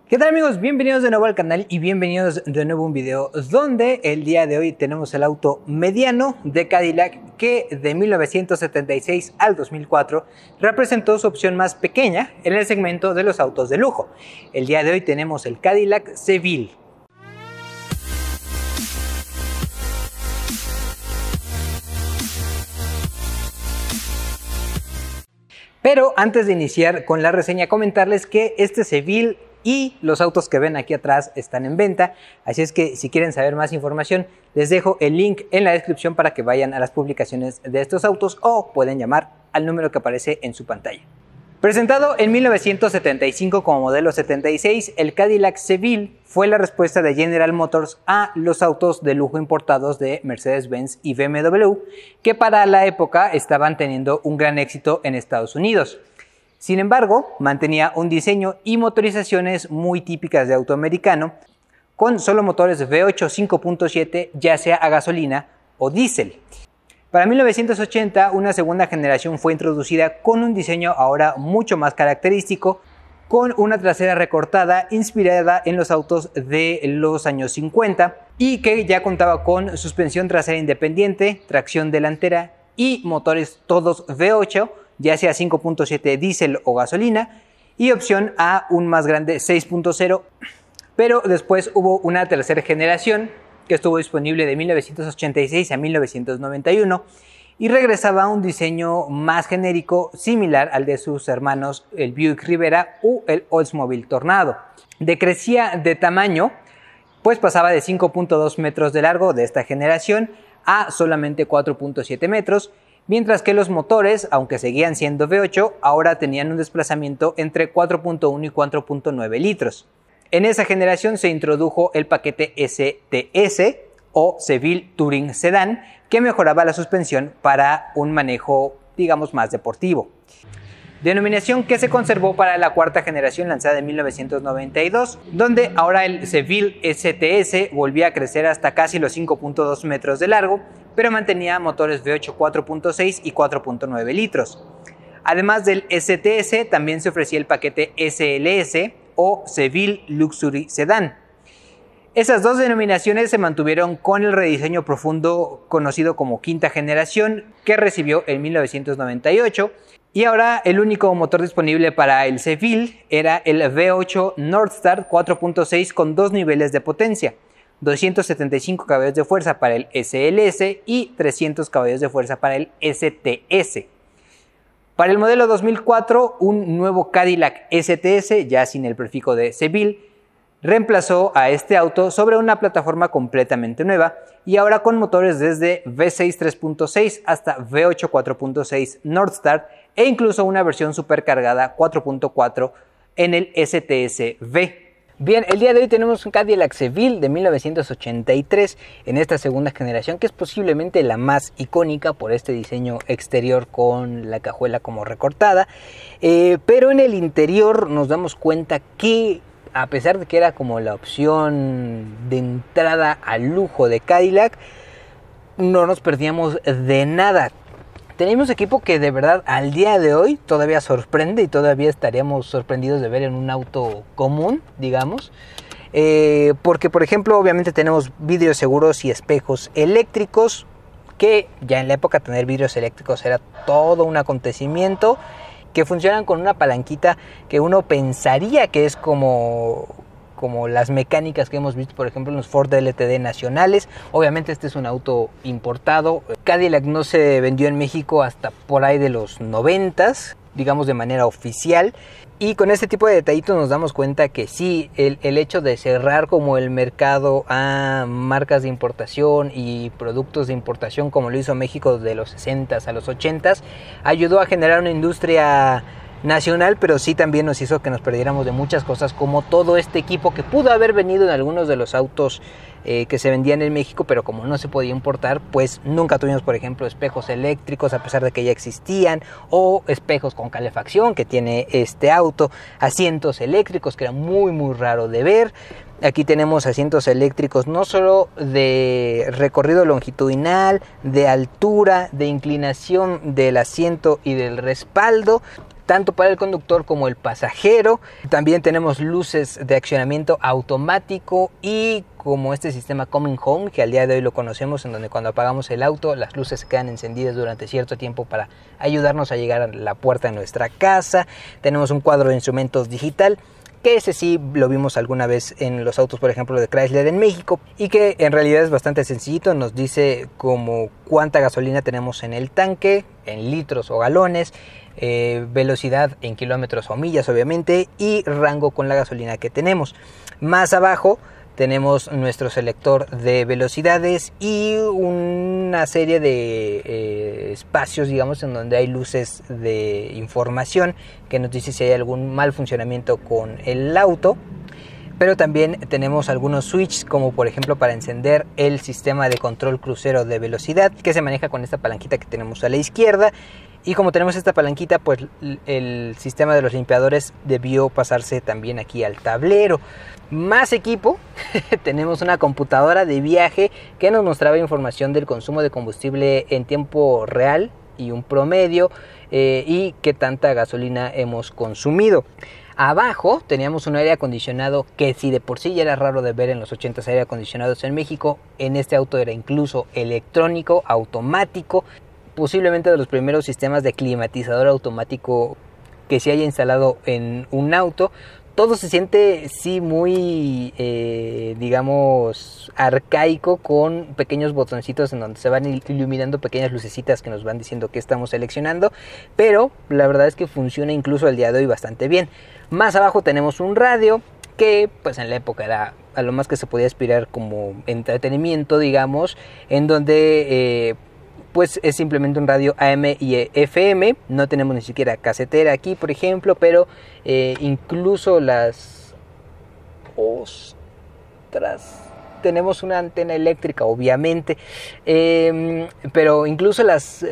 ¿Qué tal amigos? Bienvenidos de nuevo al canal y bienvenidos de nuevo a un video donde el día de hoy tenemos el auto mediano de Cadillac que de 1976 al 2004 representó su opción más pequeña en el segmento de los autos de lujo. El día de hoy tenemos el Cadillac Seville. Pero antes de iniciar con la reseña, comentarles que este Seville y los autos que ven aquí atrás están en venta, así es que si quieren saber más información les dejo el link en la descripción para que vayan a las publicaciones de estos autos o pueden llamar al número que aparece en su pantalla. Presentado en 1975 como modelo 76, el Cadillac Seville fue la respuesta de General Motors a los autos de lujo importados de Mercedes-Benz y BMW, que para la época estaban teniendo un gran éxito en Estados Unidos. Sin embargo, mantenía un diseño y motorizaciones muy típicas de auto americano, con solo motores V8 5.7, ya sea a gasolina o diésel. Para 1980, una segunda generación fue introducida con un diseño ahora mucho más característico, con una trasera recortada inspirada en los autos de los años 50 y que ya contaba con suspensión trasera independiente, tracción delantera y motores todos V8, ya sea 5.7 diésel o gasolina, y opción a un más grande 6.0, pero después hubo una tercera generación que estuvo disponible de 1986 a 1991 y regresaba a un diseño más genérico similar al de sus hermanos el Buick Rivera o el Oldsmobile Tornado. Decrecía de tamaño, pues pasaba de 5.2 metros de largo de esta generación a solamente 4.7 metros, mientras que los motores, aunque seguían siendo V8, ahora tenían un desplazamiento entre 4.1 y 4.9 litros. En esa generación se introdujo el paquete STS o Seville Touring Sedan, que mejoraba la suspensión para un manejo, digamos, más deportivo. Denominación que se conservó para la cuarta generación lanzada en 1992, donde ahora el Seville STS volvía a crecer hasta casi los 5.2 metros de largo, pero mantenía motores V8 4.6 y 4.9 litros. Además del STS, también se ofrecía el paquete SLS o Seville Luxury Sedan. Esas dos denominaciones se mantuvieron con el rediseño profundo conocido como quinta generación, que recibió en 1998, y ahora el único motor disponible para el Seville era el V8 Northstar 4.6 con dos niveles de potencia, 275 caballos de fuerza para el SLS y 300 caballos de fuerza para el STS. Para el modelo 2004, un nuevo Cadillac STS, ya sin el prefijo de Seville, reemplazó a este auto sobre una plataforma completamente nueva y ahora con motores desde V6 3.6 hasta V8 4.6 Northstar e incluso una versión supercargada 4.4 en el STS-V. Bien, el día de hoy tenemos un Cadillac Seville de 1983 en esta segunda generación, que es posiblemente la más icónica por este diseño exterior con la cajuela como recortada, pero en el interior nos damos cuenta que a pesar de que era como la opción de entrada al lujo de Cadillac, no nos perdíamos de nada. Tenemos equipo que de verdad al día de hoy todavía sorprende y todavía estaríamos sorprendidos de ver en un auto común, digamos. Porque por ejemplo obviamente tenemos vidrios seguros y espejos eléctricos, que ya en la época tener vidrios eléctricos era todo un acontecimiento, que funcionan con una palanquita que uno pensaría que es como las mecánicas que hemos visto por ejemplo en los Ford LTD nacionales. Obviamente este es un auto importado. Cadillac no se vendió en México hasta por ahí de los 90s, digamos de manera oficial, y con este tipo de detallitos nos damos cuenta que sí, el hecho de cerrar como el mercado a marcas de importación y productos de importación como lo hizo México de los 60s a los 80s ayudó a generar una industria nacional, pero sí también nos hizo que nos perdiéramos de muchas cosas, como todo este equipo que pudo haber venido en algunos de los autos que se vendían en México, pero como no se podía importar, pues nunca tuvimos, por ejemplo, espejos eléctricos a pesar de que ya existían, o espejos con calefacción que tiene este auto, asientos eléctricos que era muy raro de ver. Aquí tenemos asientos eléctricos no solo de recorrido longitudinal, de altura, de inclinación del asiento y del respaldo, tanto para el conductor como el pasajero. También tenemos luces de accionamiento automático y como este sistema Coming Home, que al día de hoy lo conocemos, en donde cuando apagamos el auto las luces se quedan encendidas durante cierto tiempo para ayudarnos a llegar a la puerta de nuestra casa. Tenemos un cuadro de instrumentos digital, que ese sí lo vimos alguna vez en los autos, por ejemplo, de Chrysler en México, y que en realidad es bastante sencillito. Nos dice como cuánta gasolina tenemos en el tanque, en litros o galones, velocidad en kilómetros o millas obviamente, y rango con la gasolina que tenemos. Más abajo tenemos nuestro selector de velocidades y una serie de espacios, digamos, en donde hay luces de información que nos dice si hay algún mal funcionamiento con el auto. Pero también tenemos algunos switches, como por ejemplo para encender el sistema de control crucero de velocidad, que se maneja con esta palanquita que tenemos a la izquierda. Y como tenemos esta palanquita, pues el sistema de los limpiadores debió pasarse también aquí al tablero. Más equipo, tenemos una computadora de viaje que nos mostraba información del consumo de combustible en tiempo real y un promedio, y qué tanta gasolina hemos consumido. Abajo teníamos un aire acondicionado que, si de por sí ya era raro de ver en los 80s aire acondicionados en México, en este auto era incluso electrónico, automático, posiblemente de los primeros sistemas de climatizador automático que se haya instalado en un auto. Todo se siente sí muy, digamos, arcaico, con pequeños botoncitos en donde se van iluminando pequeñas lucecitas que nos van diciendo que estamos seleccionando, pero la verdad es que funciona incluso al día de hoy bastante bien. Más abajo tenemos un radio que pues en la época era a lo más que se podía aspirar como entretenimiento, digamos, en donde pues es simplemente un radio AM y FM. No tenemos ni siquiera casetera aquí, por ejemplo, pero incluso tenemos una antena eléctrica, obviamente, pero incluso las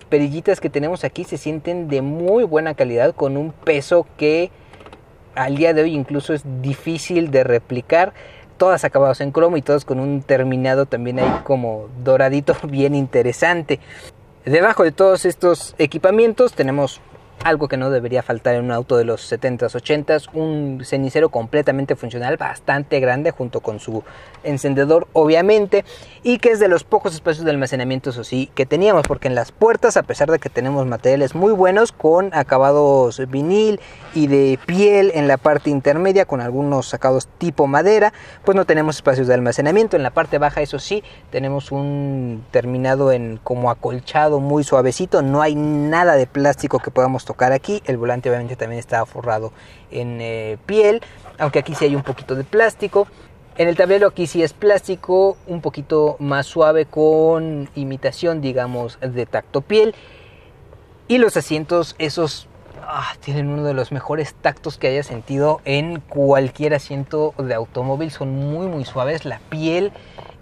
perillitas que tenemos aquí se sienten de muy buena calidad, con un peso que al día de hoy incluso es difícil de replicar. Todas acabadas en cromo y todas con un terminado también ahí como doradito, bien interesante. Debajo de todos estos equipamientos tenemos algo que no debería faltar en un auto de los 70s, 80s, un cenicero completamente funcional, bastante grande, junto con su encendedor obviamente, y que es de los pocos espacios de almacenamiento, eso sí, que teníamos, porque en las puertas, a pesar de que tenemos materiales muy buenos con acabados vinil y de piel en la parte intermedia, con algunos acabados tipo madera, pues no tenemos espacios de almacenamiento. En la parte baja, eso sí, tenemos un terminado en como acolchado muy suavecito, no hay nada de plástico que podamos tocar aquí. El volante obviamente también está forrado en piel, aunque aquí sí hay un poquito de plástico. En el tablero aquí sí es plástico, un poquito más suave, con imitación, digamos, de tacto piel. Y los asientos, esos tienen uno de los mejores tactos que haya sentido en cualquier asiento de automóvil. Son muy muy suaves, la piel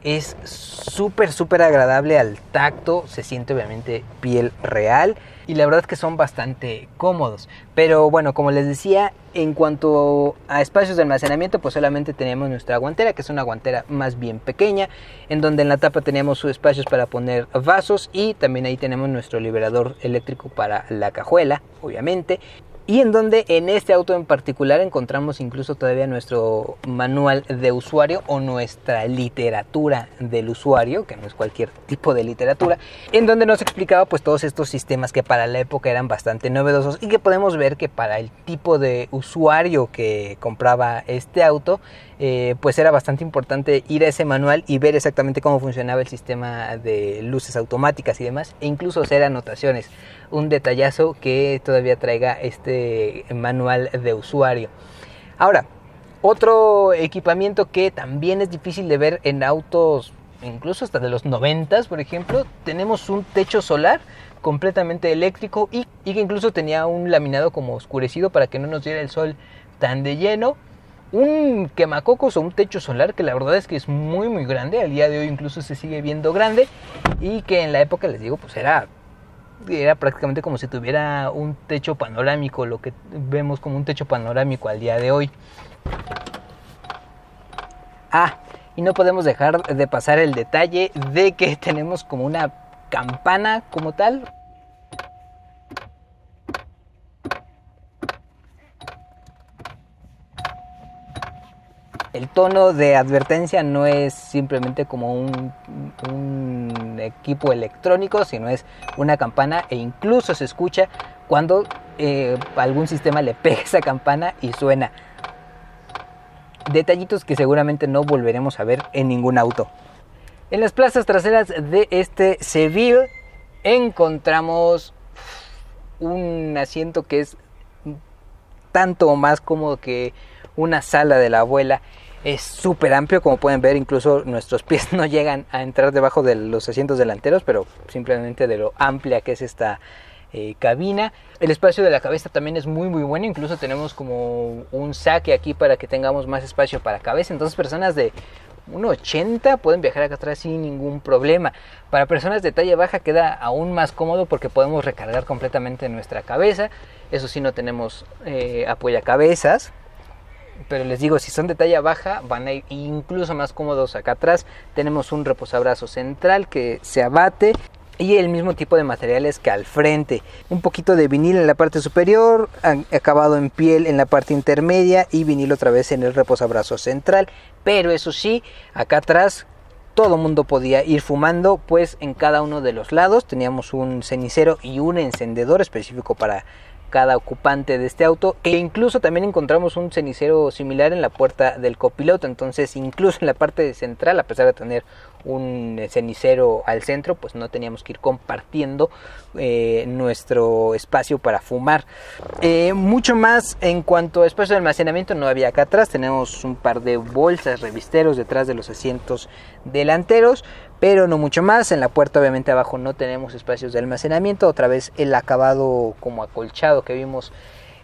es súper agradable al tacto, se siente obviamente piel real, y la verdad es que son bastante cómodos. Pero bueno, como les decía, en cuanto a espacios de almacenamiento, pues solamente tenemos nuestra guantera, que es una guantera más bien pequeña, en donde en la tapa tenemos espacios para poner vasos, y también ahí tenemos nuestro liberador eléctrico para la cajuela, obviamente. Y en donde en este auto en particular encontramos incluso todavía nuestro manual de usuario, o nuestra literatura del usuario, que no es cualquier tipo de literatura, en donde nos explicaba pues todos estos sistemas que para la época eran bastante novedosos, y que podemos ver que para el tipo de usuario que compraba este auto, pues era bastante importante ir a ese manual y ver exactamente cómo funcionaba el sistema de luces automáticas y demás, e incluso hacer anotaciones. Un detallazo que todavía traiga este manual de usuario. Ahora, otro equipamiento que también es difícil de ver en autos, incluso hasta de los 90s, por ejemplo, tenemos un techo solar completamente eléctrico, y que incluso tenía un laminado como oscurecido para que no nos diera el sol tan de lleno. Un quemacocos o un techo solar que la verdad es que es muy muy grande, al día de hoy incluso se sigue viendo grande, y que en la época, les digo, pues era prácticamente como si tuviera un techo panorámico, lo que vemos como un techo panorámico al día de hoy. Y no podemos dejar de pasar el detalle de que tenemos como una campana como tal. El tono de advertencia no es simplemente como un equipo electrónico, sino es una campana, e incluso se escucha cuando algún sistema le pega esa campana y suena. Detallitos que seguramente no volveremos a ver en ningún auto. En las plazas traseras de este Seville encontramos un asiento que es tanto o más cómodo que una sala de la abuela. Es súper amplio, como pueden ver, incluso nuestros pies no llegan a entrar debajo de los asientos delanteros, pero simplemente de lo amplia que es esta cabina. El espacio de la cabeza también es muy bueno, incluso tenemos como un saque aquí para que tengamos más espacio para cabeza, entonces personas de 1,80 pueden viajar acá atrás sin ningún problema. Para personas de talla baja queda aún más cómodo porque podemos recargar completamente nuestra cabeza. Eso sí, no tenemos apoyacabezas, pero les digo, si son de talla baja van a ir incluso más cómodos acá atrás. Tenemos un reposabrazos central que se abate y el mismo tipo de materiales que al frente. Un poquito de vinil en la parte superior, acabado en piel en la parte intermedia y vinil otra vez en el reposabrazos central. Pero eso sí, acá atrás todo mundo podía ir fumando, pues en cada uno de los lados teníamos un cenicero y un encendedor específico para cada ocupante de este auto, e incluso también encontramos un cenicero similar en la puerta del copiloto. Entonces incluso en la parte central, a pesar de tener un cenicero al centro, pues no teníamos que ir compartiendo nuestro espacio para fumar. Mucho más en cuanto a espacio de almacenamiento no había acá atrás. Tenemos un par de bolsas, revisteros detrás de los asientos delanteros, pero no mucho más. En la puerta obviamente abajo no tenemos espacios de almacenamiento. Otra vez el acabado como acolchado que vimos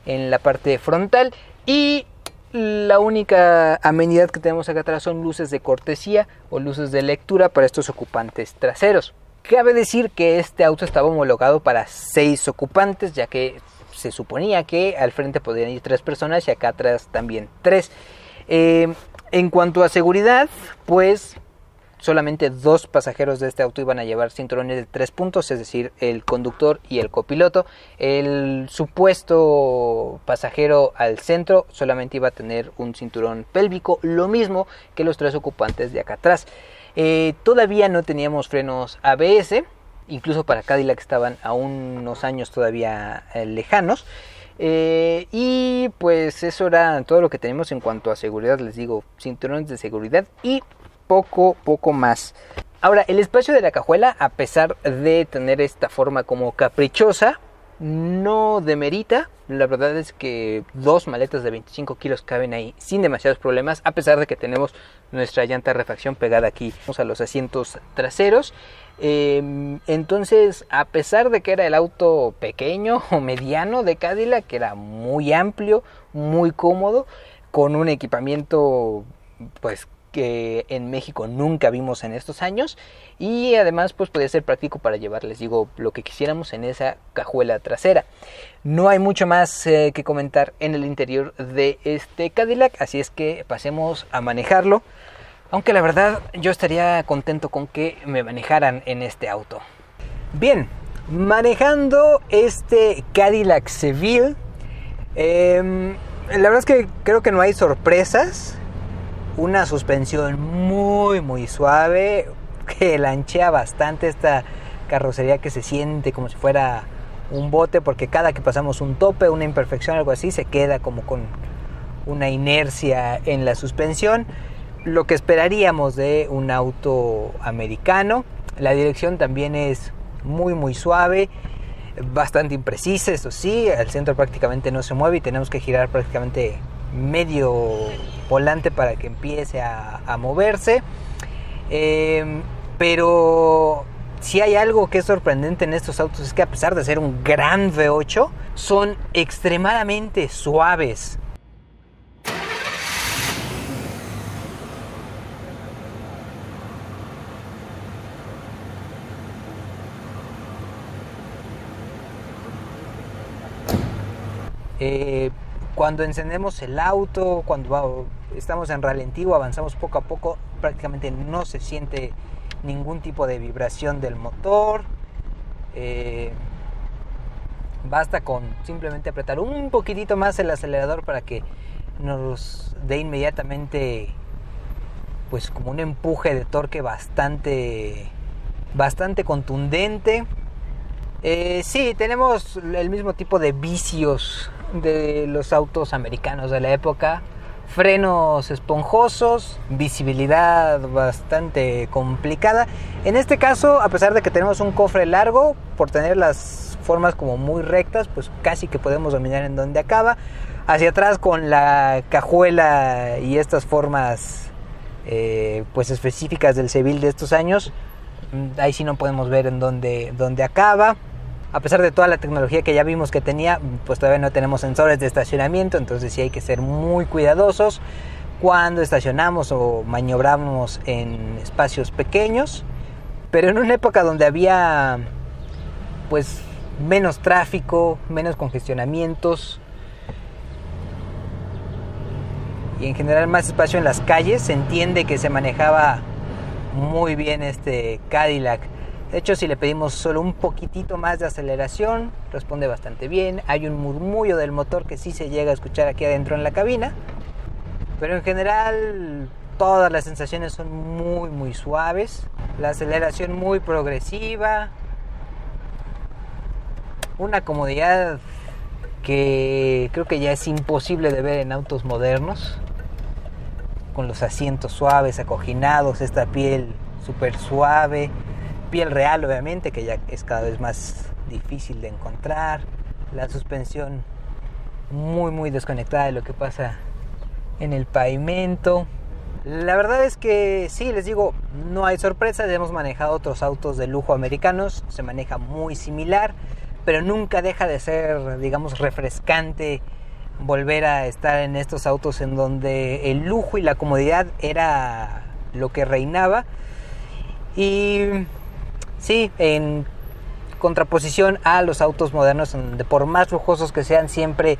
en la parte frontal. Y la única amenidad que tenemos acá atrás son luces de cortesía o luces de lectura para estos ocupantes traseros. Cabe decir que este auto estaba homologado para 6 ocupantes, ya que se suponía que al frente podían ir 3 personas y acá atrás también 3. En cuanto a seguridad, pues solamente 2 pasajeros de este auto iban a llevar cinturones de 3 puntos, es decir, el conductor y el copiloto. El supuesto pasajero al centro solamente iba a tener un cinturón pélvico, lo mismo que los 3 ocupantes de acá atrás. Todavía no teníamos frenos ABS, incluso para Cadillac estaban a unos años todavía lejanos. Y pues eso era todo lo que tenemos en cuanto a seguridad. Les digo, cinturones de seguridad y poco más. Ahora, el espacio de la cajuela, a pesar de tener esta forma como caprichosa, no demerita. La verdad es que 2 maletas de 25 kilos caben ahí sin demasiados problemas, a pesar de que tenemos nuestra llanta de refacción pegada aquí a los asientos traseros. Entonces, a pesar de que era el auto pequeño o mediano de Cadillac, que era muy amplio, muy cómodo, con un equipamiento pues que en México nunca vimos en estos años, y además pues podía ser práctico para llevar, les digo, lo que quisiéramos en esa cajuela trasera. No hay mucho más que comentar en el interior de este Cadillac, así es que pasemos a manejarlo, aunque la verdad yo estaría contento con que me manejaran en este auto. Bien, manejando este Cadillac Seville, la verdad es que creo que no hay sorpresas. Una suspensión muy suave que lanchea bastante esta carrocería, que se siente como si fuera un bote, porque cada que pasamos un tope, una imperfección, algo así, se queda como con una inercia en la suspensión, lo que esperaríamos de un auto americano. La dirección también es muy suave, bastante imprecisa, eso sí. El centro prácticamente no se mueve y tenemos que girar prácticamente medio volante para que empiece a moverse. Pero si hay algo que es sorprendente en estos autos, es que a pesar de ser un gran V8, son extremadamente suaves. Cuando encendemos el auto, cuando estamos en ralentí o avanzamos poco a poco, prácticamente no se siente ningún tipo de vibración del motor. Basta con simplemente apretar un poquitito más el acelerador para que nos dé inmediatamente pues como un empuje de torque bastante contundente. Sí, tenemos el mismo tipo de vicios de los autos americanos de la época. Frenos esponjosos, visibilidad bastante complicada. En este caso, a pesar de que tenemos un cofre largo, por tener las formas como muy rectas, pues casi que podemos dominar en donde acaba. Hacia atrás con la cajuela y estas formas pues específicas del Seville de estos años, ahí sí no podemos ver en dónde acaba. A pesar de toda la tecnología que ya vimos que tenía, pues todavía no tenemos sensores de estacionamiento, entonces sí hay que ser muy cuidadosos cuando estacionamos o maniobramos en espacios pequeños. Pero en una época donde había pues menos tráfico, menos congestionamientos y en general más espacio en las calles, se entiende que se manejaba muy bien este Cadillac. De hecho, si le pedimos solo un poquitito más de aceleración, responde bastante bien. Hay un murmullo del motor que sí se llega a escuchar aquí adentro en la cabina, pero en general todas las sensaciones son muy suaves. La aceleración muy progresiva, una comodidad que creo que ya es imposible de ver en autos modernos, con los asientos suaves, acoginados, esta piel súper suave, piel real obviamente, que ya es cada vez más difícil de encontrar, la suspensión muy desconectada de lo que pasa en el pavimento. La verdad es que sí, les digo, no hay sorpresas. Hemos manejado otros autos de lujo americanos, se maneja muy similar, pero nunca deja de ser, digamos, refrescante volver a estar en estos autos en donde el lujo y la comodidad era lo que reinaba. Y sí, en contraposición a los autos modernos, donde por más lujosos que sean, siempre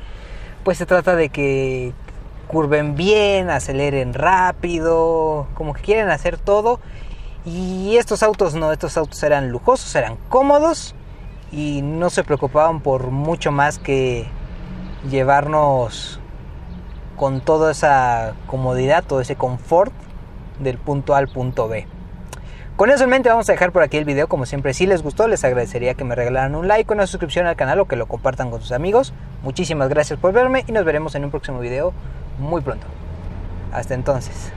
pues se trata de que curven bien, aceleren rápido, como que quieren hacer todo. Y estos autos no, estos autos eran lujosos, eran cómodos y no se preocupaban por mucho más que llevarnos con toda esa comodidad, todo ese confort del punto A al punto B. Con eso en mente vamos a dejar por aquí el video. Como siempre, si les gustó, les agradecería que me regalaran un like, una suscripción al canal o que lo compartan con sus amigos. Muchísimas gracias por verme y nos veremos en un próximo video muy pronto. Hasta entonces.